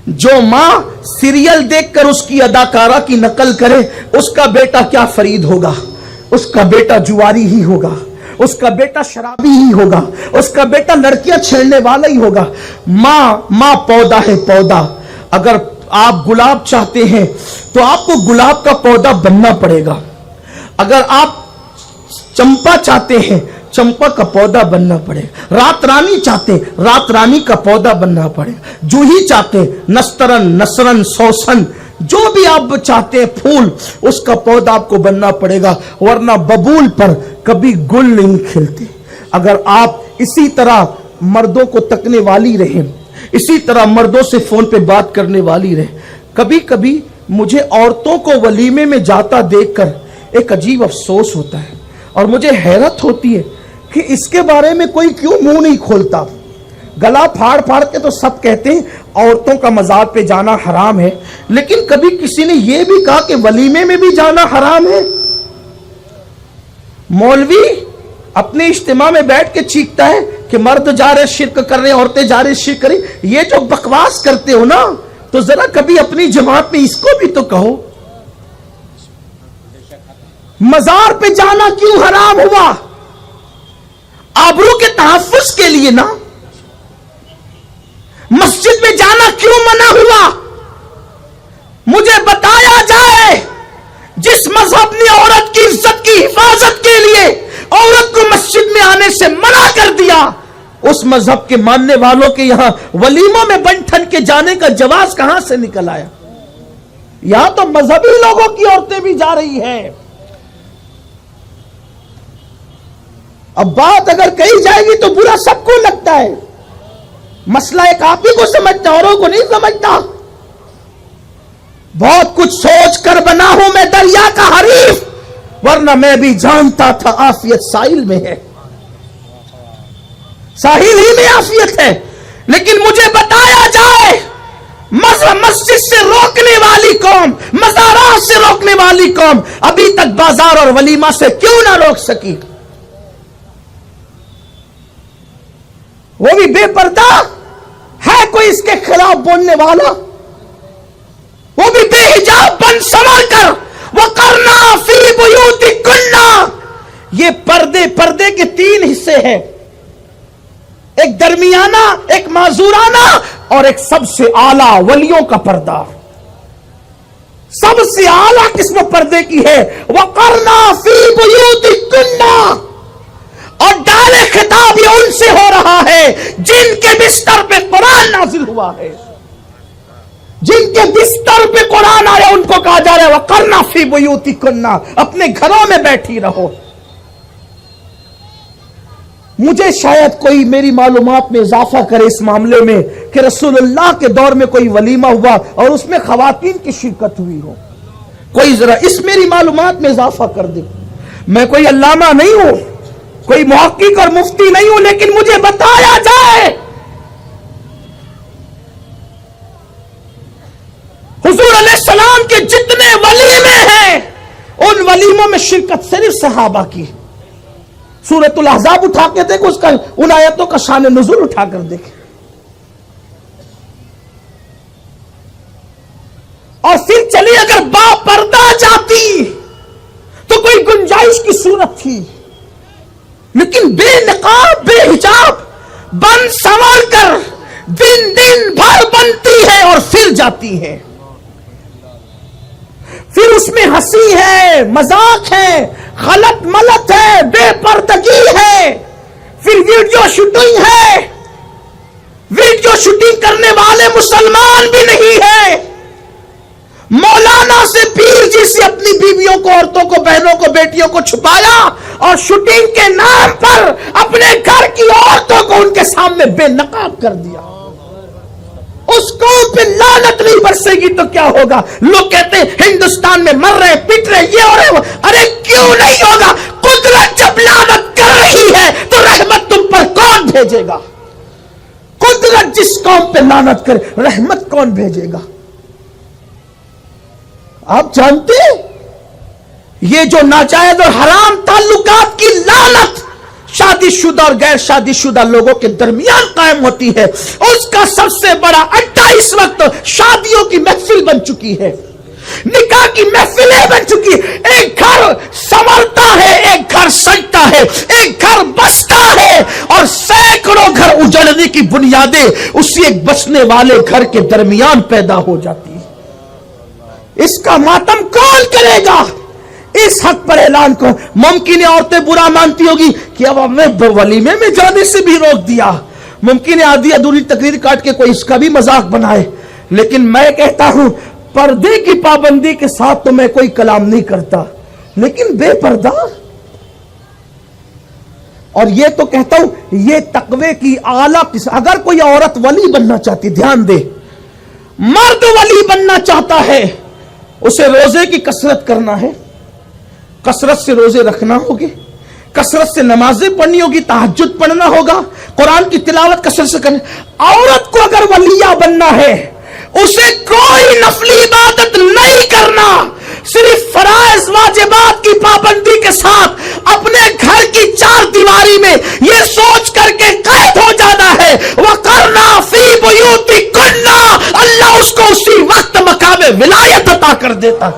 جو ماں سیریل دیکھ کر اس کی اداکارہ کی نقل کرے، اس کا بیٹا کیا فرید ہوگا، اس کا بیٹا جواری ہی ہوگا، اس کا بیٹا شرابی ہی ہوگا، اس کا بیٹا لڑکیاں چھیڑنے والا ہی ہوگا۔ ماں پودا ہے، پودا۔ اگر آپ گلاب چاہتے ہیں تو آپ کو گلاب کا پودا بننا پڑے گا۔ اگر آپ چمپا چاہتے ہیں، چمپا کا پودا بننا پڑے گا۔ رات رانی چاہتے ہیں، رات رانی کا پودا بننا پڑے گا۔ جوہی چاہتے ہیں، نسترن، نسرن، سوسن، جو بھی آپ چاہتے ہیں پھول، اس کا پودا آپ کو بننا پڑے گا، ورنہ ببول پر کبھی گل نہیں کھلتے۔ اگر آپ اسی طرح مردوں کو تکنے والی رہیں، اسی طرح مردوں سے فون پہ بات کرنے والی رہیں، کبھی کبھی مجھے عورتوں کو ولیمے میں جاتا دیکھ کر ایک عجیب افسوس ہوتا ہے، اور مجھے حیرت ہوتی ہے کہ اس کے بارے میں کوئی کیوں منہ نہیں کھولتا۔ گلا پھاڑ پھاڑ کے تو سب کہتے ہیں عورتوں کا مزار پہ جانا حرام ہے، لیکن کبھی کسی نے یہ بھی کہا کہ ولیمے میں بھی جانا حرام ہے؟ مولوی اپنے اجتماع میں بیٹھ کے چیختا ہے کہ مرد جا رہے شرک کر رہے، عورتیں جا رہے شرک کریں۔ یہ جو بکواس کرتے ہو نا، تو ذرا کبھی اپنی جماعت میں اس کو بھی تو کہو۔ مزار پہ جانا کیوں حرام ہوا؟ آبرو کے تحفظ کے لیے نا۔ مسجد میں جانا کیوں منع ہوا؟ مجھے بتایا جائے، جس مذہب نے عورت کی عزت کی حفاظت کے لیے عورت کو مسجد میں آنے سے منع کر دیا، اس مذہب کے ماننے والوں کے یہاں ولیموں میں بن ٹھن کے جانے کا جواز کہاں سے نکل آیا؟ یہاں تو مذہبی لوگوں کی عورتیں بھی جا رہی ہیں۔ اب بات اگر کہی جائے گی تو برا سب کو لگتا ہے، مسئلہ ایک آپ ہی کو سمجھتا، اوروں کو نہیں سمجھتا۔ بہت کچھ سوچ کر بنا ہوں میں دریا کا حریف، ورنہ میں بھی جانتا تھا عافیت ساحل میں ہے، ساحل ہی میں عافیت ہے۔ لیکن مجھے بتایا جائے، مسجد سے روکنے والی قوم، مزارات سے روکنے والی قوم ابھی تک بازار اور ولیمہ سے کیوں نہ روک سکی؟ وہ بھی بے پردہ ہے، کوئی اس کے خلاف بولنے والا؟ وہ بھی بے حجاب بن سنور کر وَقَرْنَا فِي بُيُوتِكُنَّ۔ یہ پردے کے تین حصے ہیں، ایک درمیانہ، ایک معذورانہ، اور ایک سب سے اعلیٰ ولیوں کا پردہ۔ سب سے اعلیٰ قسم پردے کی ہے وَقَرْنَا فِي بُيُوتِكُنَّ، اور ڈالے خطاب یہ ان سے ہو رہا ہے جن کے بستر پہ قرآن نازل ہوا ہے، جن کے بستر پہ قرآن آیا ان کو کہا جا رہا ہے وَقَرْنَا فِي بُيُوتِكُنَّ، اپنے گھروں میں بیٹھی رہو۔ مجھے شاید کوئی میری معلومات میں اضافہ کرے اس معاملے میں کہ رسول اللہ کے دور میں کوئی ولیمہ ہوا اور اس میں خواتین کی شرکت ہوئی ہو، کوئی ذرا اس میری معلومات میں اضافہ کر دے۔ میں کوئی علامہ نہیں ہوں، کوئی محقق اور مفتی نہیں ہوں، لیکن مجھے بتایا جائے حضور علیہ السلام کے جتنے ولیمے ہیں ان ولیموں میں شرکت صرف صحابہ کی۔ سورۃ الاحزاب اٹھا کے دیکھو، اس کا ان آیتوں کا شان نزول اٹھا کر دیکھیں، اور پھر چلی اگر با پردہ جاتی تو کوئی گنجائش کی صورت تھی، لیکن بے نقاب بے حجاب بن سنور کر دن بھر بنتی ہے اور پھر جاتی ہے۔ پھر اس میں ہنسی ہے، مذاق ہے، غلط ملت ہے، بے پردگی ہے، پھر ویڈیو شوٹنگ ہے۔ ویڈیو شوٹنگ کرنے والے مسلمان بھی نہیں ہے۔ مولانا سے پیر جی سے اپنی بیویوں کو، عورتوں کو، بہنوں کو، بیٹیوں کو چھپایا اور شوٹنگ کے نام پر اپنے گھر کی عورتوں کو ان کے سامنے بے نقاب کر دیا۔ اس قوم پہ لعنت نہیں برسے گی تو کیا ہوگا؟ لوگ کہتے ہیں ہندوستان میں مر رہے، پٹ رہے، یہ ہو رہے، ارے کیوں نہیں ہوگا؟ قدرت جب لعنت کر رہی ہے تو رحمت تم پر کون بھیجے گا؟ قدرت جس قوم پہ لعنت کرے، رحمت کون بھیجے گا؟ آپ جانتے ہیں یہ جو ناجائز اور حرام تعلقات کی لعنت شادی شدہ اور غیر شادی شدہ لوگوں کے درمیان قائم ہوتی ہے، اس کا سب سے بڑا اڈا اس وقت شادیوں کی محفل بن چکی ہے، نکاح کی محفلیں بن چکی ہے۔ ایک گھر سنورتا ہے، ایک گھر سجتا ہے، ایک گھر بستا ہے، اور سینکڑوں گھر اجڑنے کی بنیادیں اسی ایک بسنے والے گھر کے درمیان پیدا ہو جاتی ہے۔ اس کا ماتم کون کرے گا؟ اس حق پر اعلان کو ممکن ہے عورتیں برا مانتی ہوگی کہ اب ہمیں ولیمے میں جانے سے بھی روک دیا، ممکن ہے آدھی ادھوری تقریر کاٹ کے کوئی اس کا بھی مذاق بنائے، لیکن میں کہتا ہوں پردے کی پابندی کے ساتھ تو میں کوئی کلام نہیں کرتا، لیکن بے پردہ، اور یہ تو کہتا ہوں یہ تقوی کی اعلیٰ قسم۔ اگر کوئی عورت ولی بننا چاہتی، دھیان دے، مرد ولی بننا چاہتا ہے، اسے روزے کی کثرت کرنا ہے، کثرت سے روزے رکھنا ہوگی، کثرت سے نمازیں پڑھنی ہوگی، تہجد پڑھنا ہوگا، قرآن کی تلاوت کثرت سے کرنا۔ عورت کو اگر ولیہ بننا ہے، اسے کوئی نفلی عبادت نہیں کرنا، صرف فرائض واجبات کی پابندی کے ساتھ اپنے گھر کی چار دیواری میں یہ سوچ کر کے قید ہو جانا ہے وَقَرْنَا فِي بُيُوتِكُنَّ، اللہ اس کو اسی وقت مقام ولایت عطا کر دیتا۔